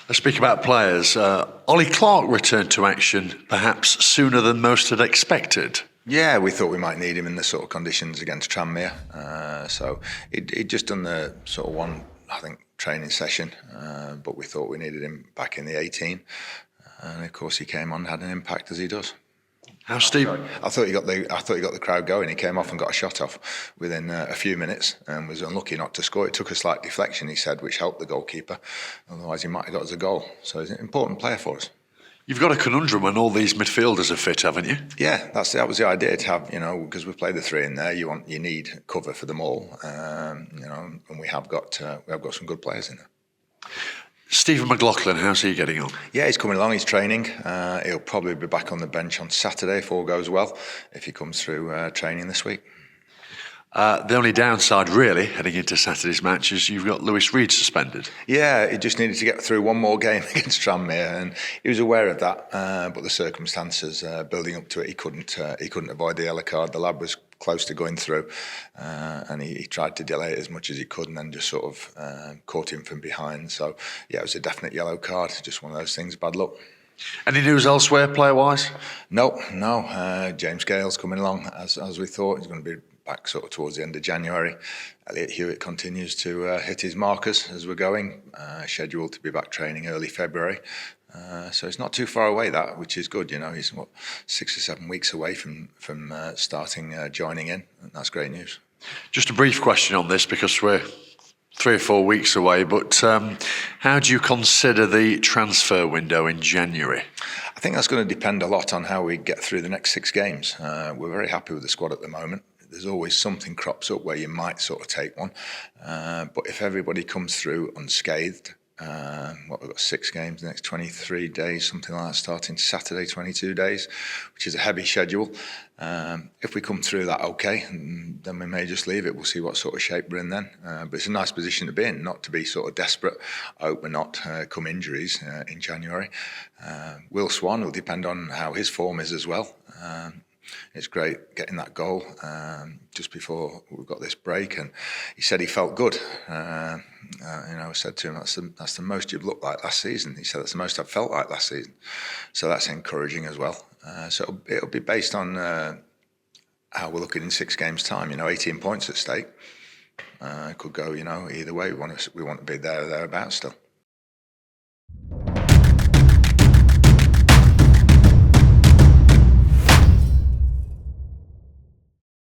Let's speak about players. Ollie Clark returned to action perhaps sooner than most had expected. Yeah, we thought we might need him in the sort of conditions against Tranmere. So he'd just done the sort of one, I think, training session, but we thought we needed him back in the 18. And of course, he came on and had an impact as he does. How, Steve? I thought he got the crowd going. He came off and got a shot off within a few minutes and was unlucky not to score. It took a slight deflection, he said, which helped the goalkeeper. Otherwise, he might have got us a goal. So he's an important player for us. You've got a conundrum when all these midfielders are fit, haven't you? Yeah, that was the idea to have, because we play the three in there. You need cover for them all, and we have got some good players in there. Stephen McLaughlin, how's he getting on? Yeah, he's coming along, he's training. He'll probably be back on the bench on Saturday if all goes well, if he comes through training this week. The only downside, really, heading into Saturday's match is you've got Lewis Reed suspended. Yeah, he just needed to get through one more game against Tranmere, and he was aware of that. But the circumstances building up to it, he couldn't avoid the yellow card. The lad was close to going through, and he tried to delay it as much as he could, and then just sort of caught him from behind. So yeah, it was a definite yellow card. Just one of those things, bad luck. Any news elsewhere, player-wise? No. James Gale's coming along as we thought. He's going to be back sort of towards the end of January. Elliot Hewitt continues to hit his markers as we're going, scheduled to be back training early February. So it's not too far away, that, which is good. He's 6 or 7 weeks away from starting joining in, and that's great news. Just a brief question on this, because we're 3 or 4 weeks away, but how do you consider the transfer window in January? I think that's going to depend a lot on how we get through the next 6 games. We're very happy with the squad at the moment. There's always something crops up where you might sort of take one. But if everybody comes through unscathed, we've got 6 games the next 23 days, something like that, starting Saturday, 22 days, which is a heavy schedule. If we come through that okay, then we may just leave it. We'll see what sort of shape we're in then. But it's a nice position to be in, not to be sort of desperate. I hope we're not come injuries in January. Will Swan will depend on how his form is as well. It's great getting that goal just before we've got this break, and he said he felt good. I said to him, that's the most you've looked like last season. He said, that's the most I've felt like last season. So that's encouraging as well. So it'll be based on how we're looking in 6 games' time. 18 points at stake. It could go, either way. We want to be there or thereabouts still.